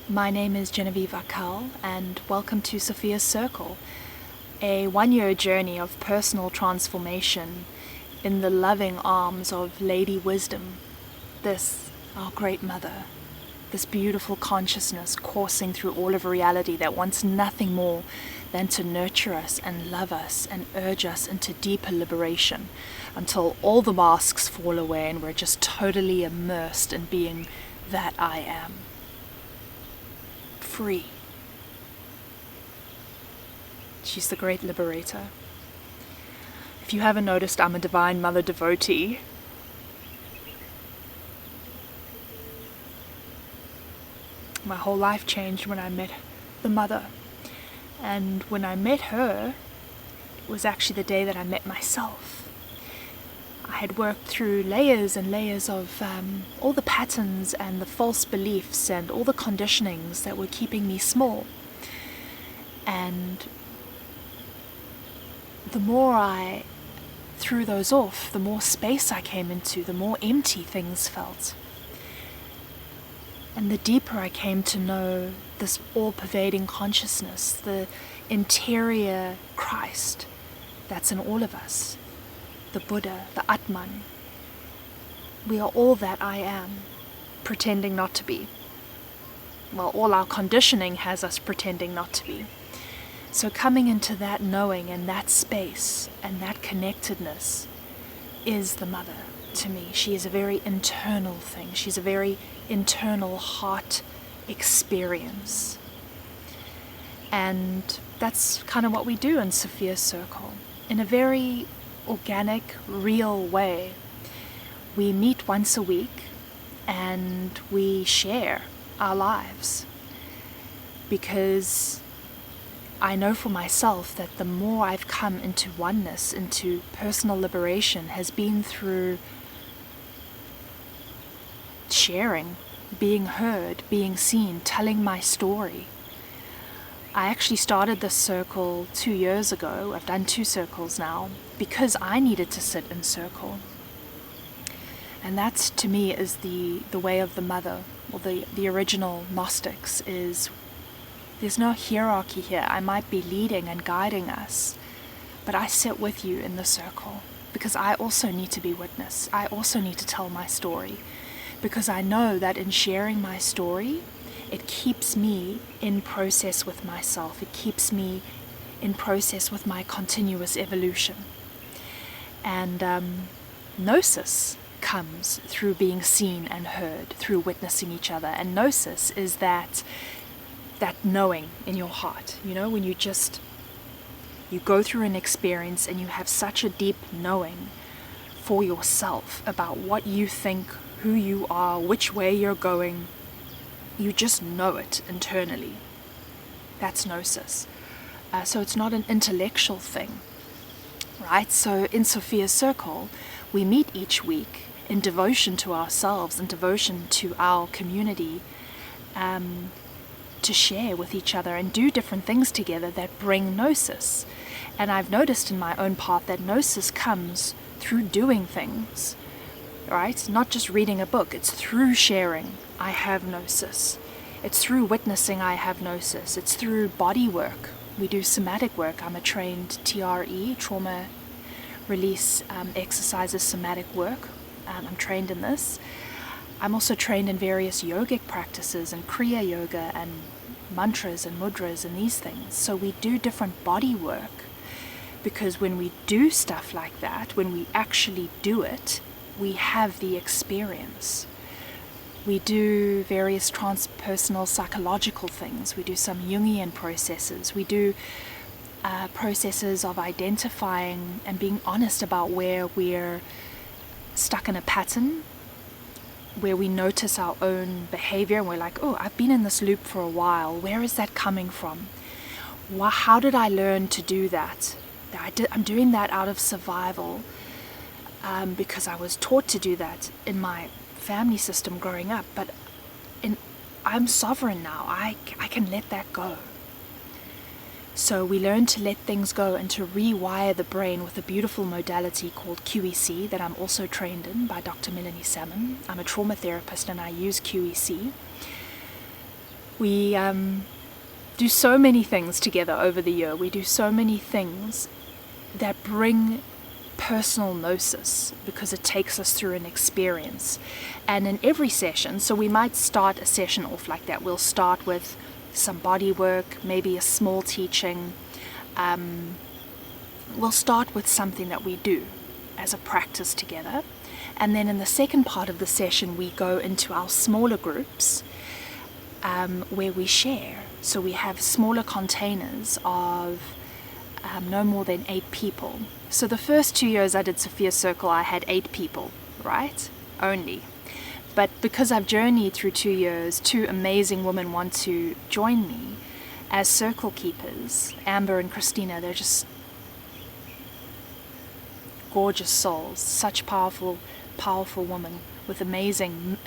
My name is Genevieve Akal, and welcome to Sophia's Circle, a one-year journey of personal transformation in the loving arms of Lady Wisdom, this, our great mother, this beautiful consciousness coursing through all of reality that wants nothing more than to nurture us and love us and urge us into deeper liberation until all the masks fall away and we're just totally immersed in being that I am. Free. She's the great liberator. If you haven't noticed, I'm a Divine Mother devotee. My whole life changed when I met the mother. And when I met her, it was actually the day that I met myself. I had worked through layers and layers of all the patterns and the false beliefs and all the conditionings that were keeping me small. And the more I threw those off, the more space I came into, the more empty things felt. And the deeper I came to know this all-pervading consciousness, the interior Christ that's in all of us, the Buddha, the Atman. We are all that I am, pretending not to be. Well, all our conditioning has us pretending not to be. So coming into that knowing and that space and that connectedness is the mother to me. She is a very internal thing. She's a very internal heart experience. And that's kind of what we do in Sophia's Circle. In a very organic, real way. We meet once a week and we share our lives. Because I know for myself that the more I've come into oneness, into personal liberation, has been through sharing, being heard, being seen, telling my story. I actually started this circle 2 years ago. I've done 2 circles now because I needed to sit in circle. And that to me is the way of the mother, or the original Gnostics, is there's no hierarchy here. I might be leading and guiding us, but I sit with you in the circle because I also need to be witness. I also need to tell my story because I know that in sharing my story, it keeps me in process with myself. It keeps me in process with my continuous evolution. And gnosis comes through being seen and heard, through witnessing each other. And gnosis is that knowing in your heart. You know, when you go through an experience and you have such a deep knowing for yourself about what you think, who you are, which way you're going. You just know it internally. That's gnosis. So it's not an intellectual thing, right? So in Sophia's Circle, we meet each week in devotion to ourselves and devotion to our community to share with each other and do different things together that bring gnosis. And I've noticed in my own path that gnosis comes through doing things, right? Not just reading a book, it's through sharing. I have gnosis. It's through witnessing I have gnosis. It's through body work. We do somatic work. I'm a trained TRE, trauma release exercises somatic work. I'm trained in this. I'm also trained in various yogic practices and Kriya Yoga and mantras and mudras and these things. So we do different body work because when we do stuff like that, when we actually do it, we have the experience. We do various transpersonal psychological things. We do some Jungian processes. We do processes of identifying and being honest about where we're stuck in a pattern, where we notice our own behavior and we're like, oh, I've been in this loop for a while. Where is that coming from? How did I learn to do that? I'm doing that out of survival because I was taught to do that in my family system growing up, but I'm sovereign now. I can let that go. So we learn to let things go and to rewire the brain with a beautiful modality called QEC that I'm also trained in by Dr. Melanie Salmon. I'm a trauma therapist and I use QEC. We do so many things together over the year. We do so many things that bring personal gnosis because it takes us through an experience. And in every session, so we might start a session off like that. We'll start with some body work, maybe a small teaching. We'll start with something that we do as a practice together. And then in the second part of the session, we go into our smaller groups where we share. So we have smaller containers of no more than 8 people. So the first 2 years I did Sophia Circle, I had 8 people, right? Only. But because I've journeyed through 2 years, 2 amazing women want to join me as circle keepers. Amber and Christina, they're just gorgeous souls, such powerful women with amazing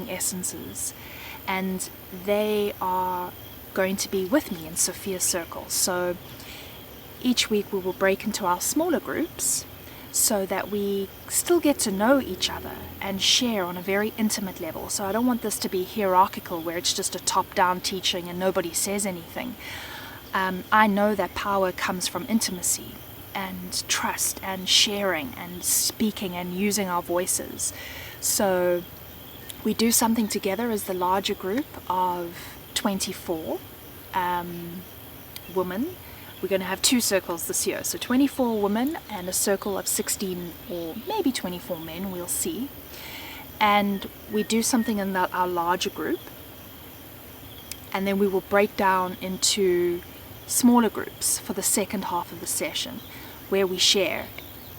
essences. And they are going to be with me in Sophia Circle. So each week we will break into our smaller groups so that we still get to know each other and share on a very intimate level. So I don't want this to be hierarchical where it's just a top-down teaching and nobody says anything. I know that power comes from intimacy and trust and sharing and speaking and using our voices. So we do something together as the larger group of 24 women. We're going to have 2 circles this year, so 24 women and a circle of 16 or maybe 24 men, we'll see. And we do something in our larger group, and then we will break down into smaller groups for the second half of the session, where we share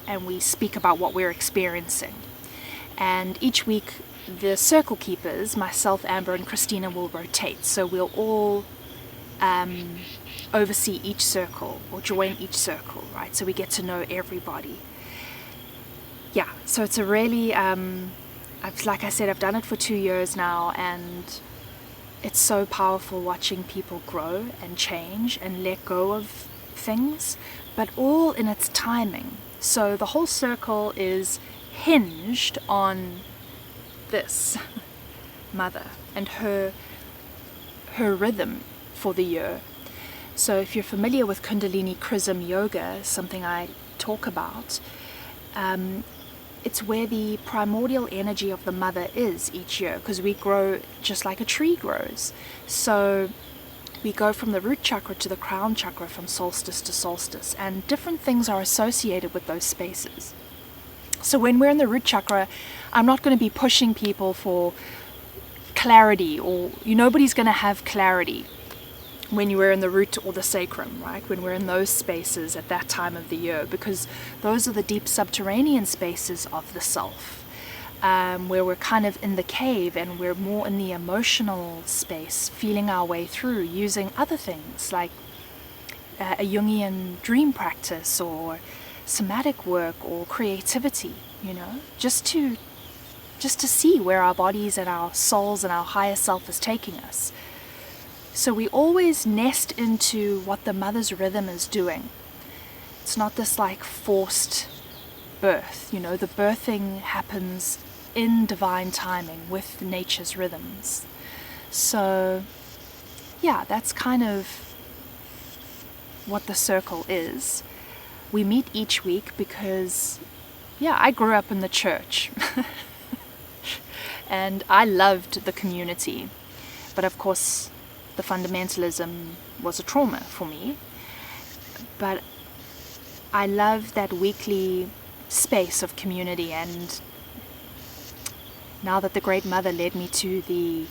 and we speak about what we're experiencing. And each week the circle keepers, myself, Amber and Christina, will rotate, so we'll all oversee each circle or join each circle, right? So we get to know everybody. Yeah, so it's a really, like I said, I've done it for 2 years now, and it's so powerful watching people grow and change and let go of things, but all in its timing. So the whole circle is hinged on this mother and her rhythm for the year. So if you're familiar with Kundalini Chrism Yoga, something I talk about, it's where the primordial energy of the mother is each year, because we grow just like a tree grows. So we go from the root chakra to the crown chakra from solstice to solstice, and different things are associated with those spaces. So when we're in the root chakra, I'm not going to be pushing people for clarity, or nobody's going to have clarity when you were in the root or the sacrum, right? When we're in those spaces at that time of the year, because those are the deep subterranean spaces of the self, where we're kind of in the cave and we're more in the emotional space, feeling our way through, using other things like a Jungian dream practice or somatic work or creativity, just to see where our bodies and our souls and our higher self is taking us. So we always nest into what the mother's rhythm is doing. It's not this like forced birth, the birthing happens in divine timing with nature's rhythms. So yeah, that's kind of what the circle is. We meet each week because, I grew up in the church and I loved the community, but of course the fundamentalism was a trauma for me. But I love that weekly space of community, and now that the Great Mother led me to the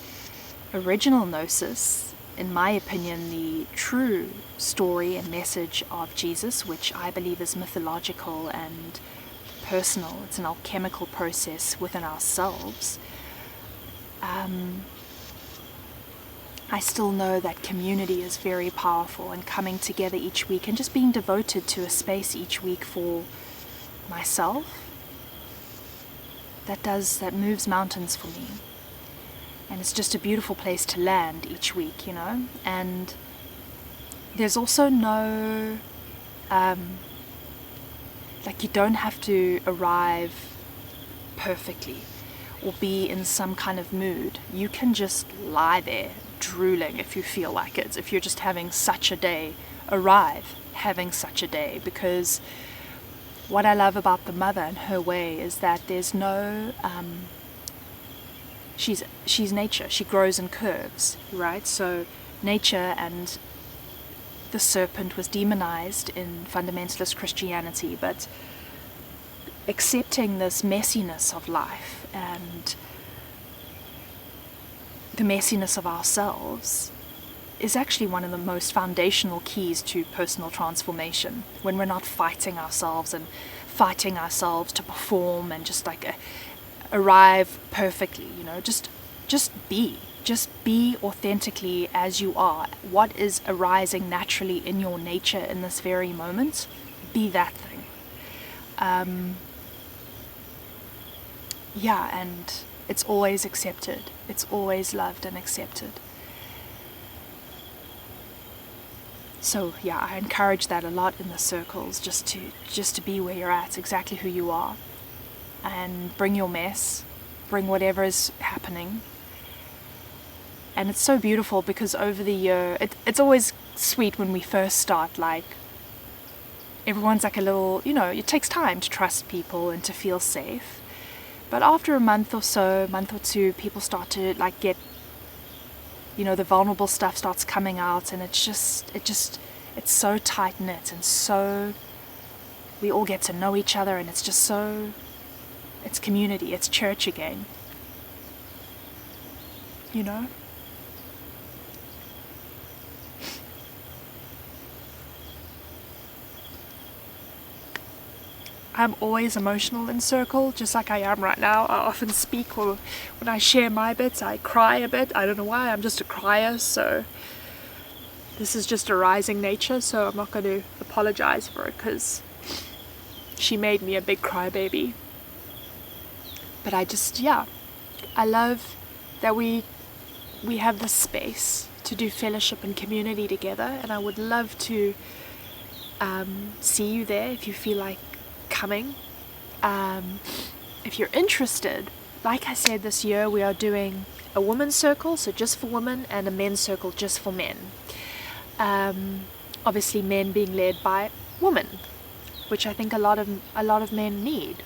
original Gnosis, in my opinion, the true story and message of Jesus, which I believe is mythological and personal, it's an alchemical process within ourselves, I still know that community is very powerful, and coming together each week and just being devoted to a space each week for myself, that moves mountains for me. And it's just a beautiful place to land each week, and there's also no, you don't have to arrive perfectly or be in some kind of mood. You can just lie there, drooling if you feel like it, if you're just having such a day, arrive having such a day, because what I love about the mother and her way is that there's no she's nature. She grows in curves, right? So nature, and the serpent was demonized in fundamentalist Christianity, but accepting this messiness of life and the messiness of ourselves is actually one of the most foundational keys to personal transformation, when we're not fighting ourselves to perform and just like arrive perfectly, just be authentically as you are. What is arising naturally in your nature in this very moment, be that thing. And it's always accepted. It's always loved and accepted. So I encourage that a lot in the circles, just to be where you're at, exactly who you are, and bring your mess, bring whatever is happening. And it's so beautiful because over the year, it's always sweet when we first start, like everyone's like a little, it takes time to trust people and to feel safe. But after a month or two, people start to like get, the vulnerable stuff starts coming out, and it's so tight knit, and so we all get to know each other, and it's community, it's church again, I'm always emotional in circle, just like I am right now. I often speak, or when I share my bits, I cry a bit. I don't know why, I'm just a crier, so this is just a rising nature, so I'm not going to apologize for it, because she made me a big crybaby. But I love that we have this space to do fellowship and community together, and I would love to see you there if you feel like coming. If you're interested, like I said, this year we are doing a women's circle, so just for women, and a men's circle just for men. Obviously men being led by women, which I think a lot of men need.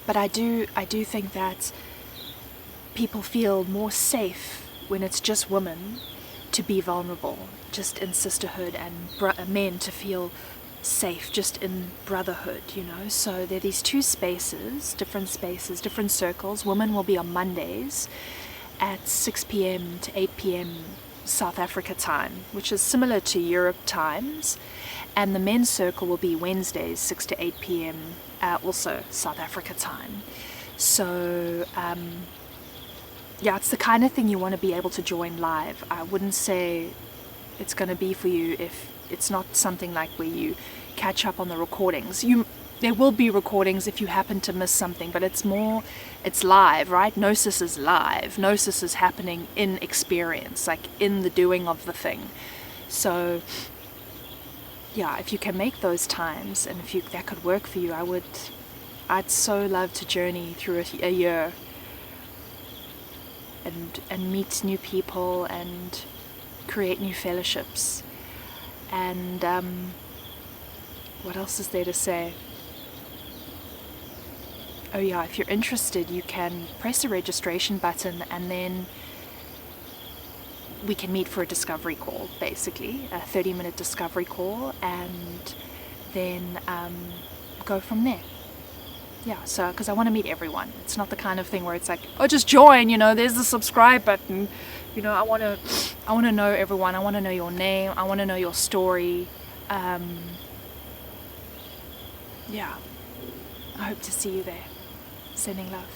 But I do think that people feel more safe when it's just women to be vulnerable, just in sisterhood, and men to feel safe just in brotherhood, So there are these two spaces, different circles. Women will be on Mondays at 6 p.m. to 8 p.m. South Africa time, which is similar to Europe times, and the men's circle will be Wednesdays 6 to 8 p.m. Also South Africa time. So it's the kind of thing you want to be able to join live. I wouldn't say it's going to be for you if it's not something like where you catch up on the recordings. There will be recordings if you happen to miss something, but it's live, right? Gnosis is live. Gnosis is happening in experience, like in the doing of the thing. So if you can make those times, and if that could work for you, I'd so love to journey through a year and meet new people and create new fellowships. And what else is there to say? If you're interested, you can press the registration button, and then we can meet for a discovery call, basically a 30-minute discovery call, and then go from there. So because I want to meet everyone. It's not the kind of thing where it's like, just join, there's the subscribe button. I want to know everyone. I want to know your name. I want to know your story. I hope to see you there. Sending love.